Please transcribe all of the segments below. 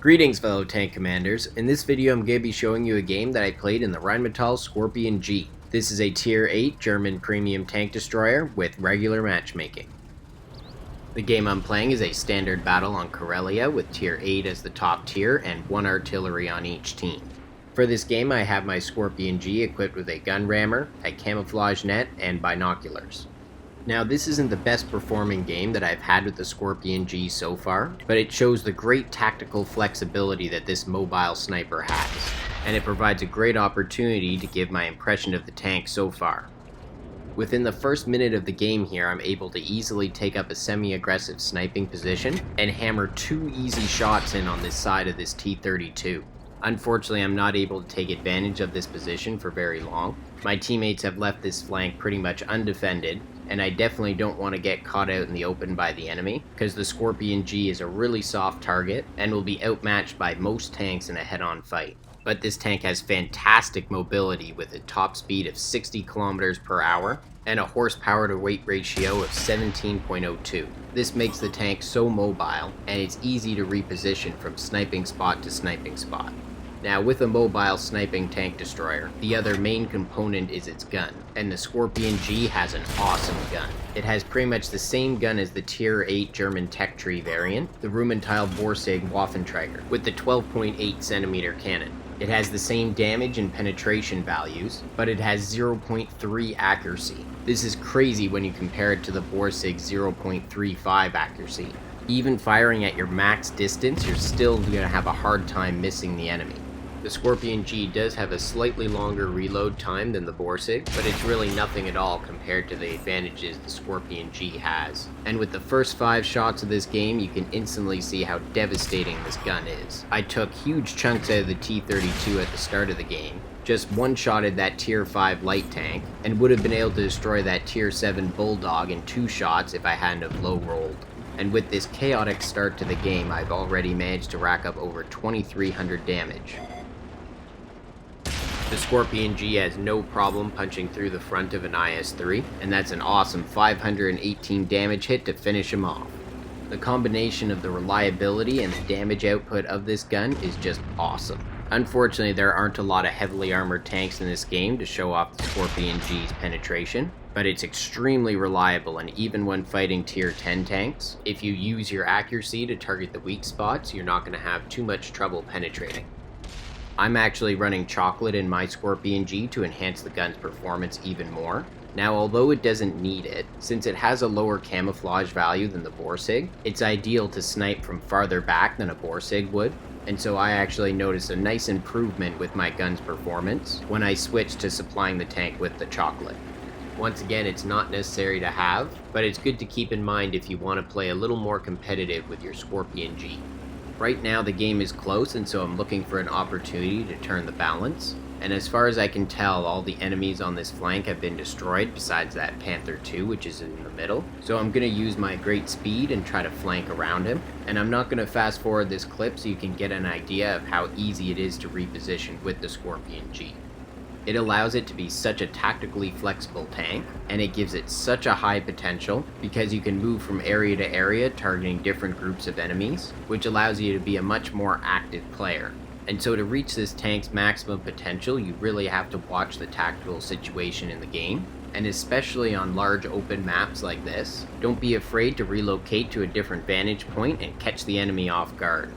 Greetings fellow tank commanders. In this video I'm going to be showing you a game that I played in the Rheinmetall Skorpion G. This is a tier 8 German premium tank destroyer with regular matchmaking. The game I'm playing is a standard battle on Karelia with tier 8 as the top tier and 1 artillery on each team. For this game I have my Skorpion G equipped with a gun rammer, a camouflage net, and binoculars. Now this isn't the best performing game that I've had with the Skorpion G so far, but it shows the great tactical flexibility that this mobile sniper has, and it provides a great opportunity to give my impression of the tank so far. Within the first minute of the game here, I'm able to easily take up a semi-aggressive sniping position and hammer 2 easy shots in on this side of this T-32. Unfortunately, I'm not able to take advantage of this position for very long. My teammates have left this flank pretty much undefended, and I definitely don't want to get caught out in the open by the enemy, because the Skorpion G is a really soft target and will be outmatched by most tanks in a head-on fight. But this tank has fantastic mobility with a top speed of 60 kilometers per hour and a horsepower to weight ratio of 17.02. This makes the tank so mobile, and it's easy to reposition from sniping spot to sniping spot. Now with a mobile sniping tank destroyer, the other main component is its gun, and the Skorpion G has an awesome gun. It has pretty much the same gun as the tier 8 German tech tree variant, the Rheinmetall Waffenträger, with the 12.8cm cannon. It has the same damage and penetration values, but it has 0.3 accuracy. This is crazy when you compare it to the Borsig's 0.35 accuracy. Even firing at your max distance, you're still going to have a hard time missing the enemy. The Skorpion G does have a slightly longer reload time than the Borsig, but it's really nothing at all compared to the advantages the Skorpion G has. And with the first 5 shots of this game, you can instantly see how devastating this gun is. I took huge chunks out of the T-32 at the start of the game, just one-shotted that tier 5 light tank, and would have been able to destroy that tier 7 Bulldog in 2 shots if I hadn't have low rolled. And with this chaotic start to the game, I've already managed to rack up over 2,300 damage. The Skorpion G has no problem punching through the front of an IS-3, and that's an awesome 518 damage hit to finish him off. The combination of the reliability and the damage output of this gun is just awesome. Unfortunately, there aren't a lot of heavily armored tanks in this game to show off the Skorpion G's penetration, but it's extremely reliable, and even when fighting tier 10 tanks, if you use your accuracy to target the weak spots, you're not going to have too much trouble penetrating. I'm actually running chocolate in my Skorpion G to enhance the gun's performance even more. Now, although it doesn't need it, since it has a lower camouflage value than the Borsig, it's ideal to snipe from farther back than a Borsig would, and so I actually noticed a nice improvement with my gun's performance when I switched to supplying the tank with the chocolate. Once again, it's not necessary to have, but it's good to keep in mind if you want to play a little more competitive with your Skorpion G. Right now the game is close, and so I'm looking for an opportunity to turn the balance. And as far as I can tell, all the enemies on this flank have been destroyed besides that Panther II, which is in the middle. So I'm going to use my great speed and try to flank around him. And I'm not going to fast forward this clip so you can get an idea of how easy it is to reposition with the Skorpion G. It allows it to be such a tactically flexible tank, and it gives it such a high potential because you can move from area to area targeting different groups of enemies, which allows you to be a much more active player. And so to reach this tank's maximum potential, you really have to watch the tactical situation in the game, and especially on large open maps like this, don't be afraid to relocate to a different vantage point and catch the enemy off guard.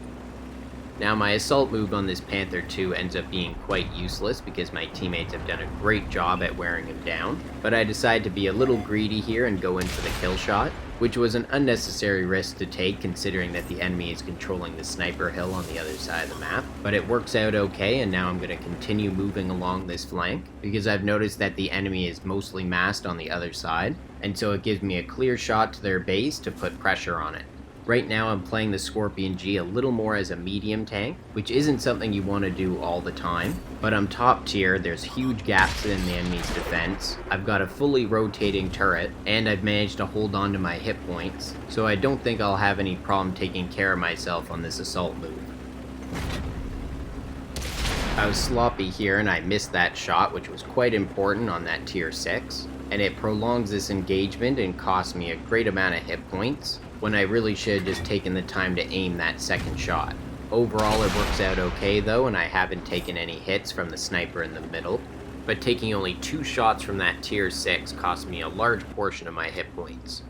Now my assault move on this Panther II ends up being quite useless because my teammates have done a great job at wearing him down, but I decide to be a little greedy here and go in for the kill shot, which was an unnecessary risk to take considering that the enemy is controlling the sniper hill on the other side of the map, but it works out okay, and now I'm going to continue moving along this flank because I've noticed that the enemy is mostly massed on the other side, and so it gives me a clear shot to their base to put pressure on it. Right now I'm playing the Skorpion G a little more as a medium tank, which isn't something you want to do all the time, but I'm top tier, there's huge gaps in the enemy's defense, I've got a fully rotating turret, and I've managed to hold on to my hit points, so I don't think I'll have any problem taking care of myself on this assault move. I was sloppy here and I missed that shot, which was quite important on that tier 6, and it prolongs this engagement and costs me a great amount of hit points, when I really should have just taken the time to aim that second shot. Overall it works out okay though, and I haven't taken any hits from the sniper in the middle, but taking only 2 shots from that tier 6 cost me a large portion of my hit points.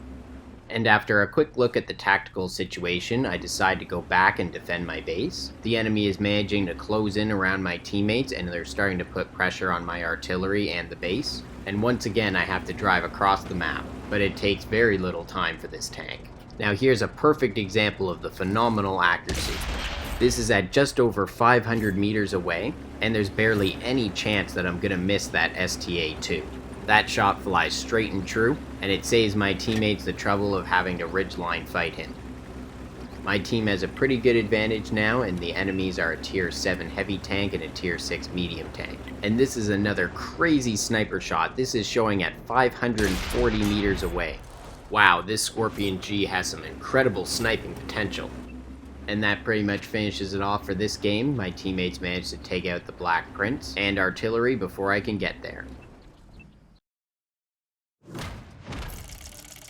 And after a quick look at the tactical situation, I decide to go back and defend my base. The enemy is managing to close in around my teammates, and they're starting to put pressure on my artillery and the base. And once again I have to drive across the map, but it takes very little time for this tank. Now here's a perfect example of the phenomenal accuracy. This is at just over 500 meters away, and there's barely any chance that I'm gonna miss that STA-2. That shot flies straight and true, and it saves my teammates the trouble of having to ridgeline fight him. My team has a pretty good advantage now, and the enemies are a tier 7 heavy tank and a tier 6 medium tank. And this is another crazy sniper shot. This is showing at 540 meters away. Wow, this Skorpion G has some incredible sniping potential. And that pretty much finishes it off for this game. My teammates managed to take out the Black Prince and artillery before I can get there.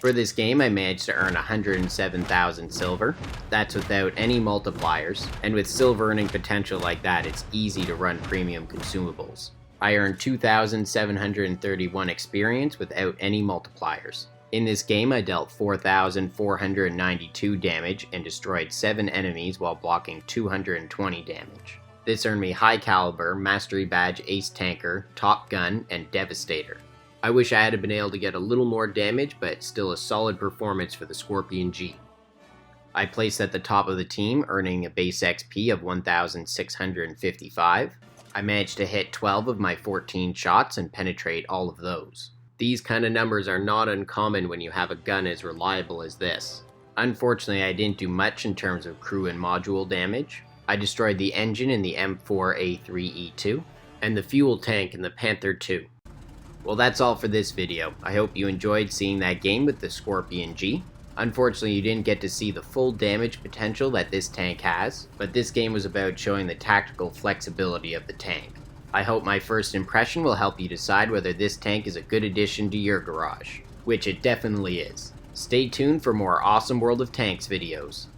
For this game, I managed to earn 107,000 silver. That's without any multipliers, and with silver earning potential like that, it's easy to run premium consumables. I earned 2,731 experience without any multipliers. In this game, I dealt 4,492 damage and destroyed 7 enemies while blocking 220 damage. This earned me High Caliber, Mastery Badge Ace Tanker, Top Gun, and Devastator. I wish I had been able to get a little more damage, but still a solid performance for the Skorpion G. I placed at the top of the team, earning a base XP of 1,655. I managed to hit 12 of my 14 shots and penetrate all of those. These kind of numbers are not uncommon when you have a gun as reliable as this. Unfortunately, I didn't do much in terms of crew and module damage. I destroyed the engine in the M4A3E2, and the fuel tank in the Panther II. Well, that's all for this video. I hope you enjoyed seeing that game with the Skorpion G. Unfortunately, you didn't get to see the full damage potential that this tank has, but this game was about showing the tactical flexibility of the tank. I hope my first impression will help you decide whether this tank is a good addition to your garage, which it definitely is. Stay tuned for more awesome World of Tanks videos.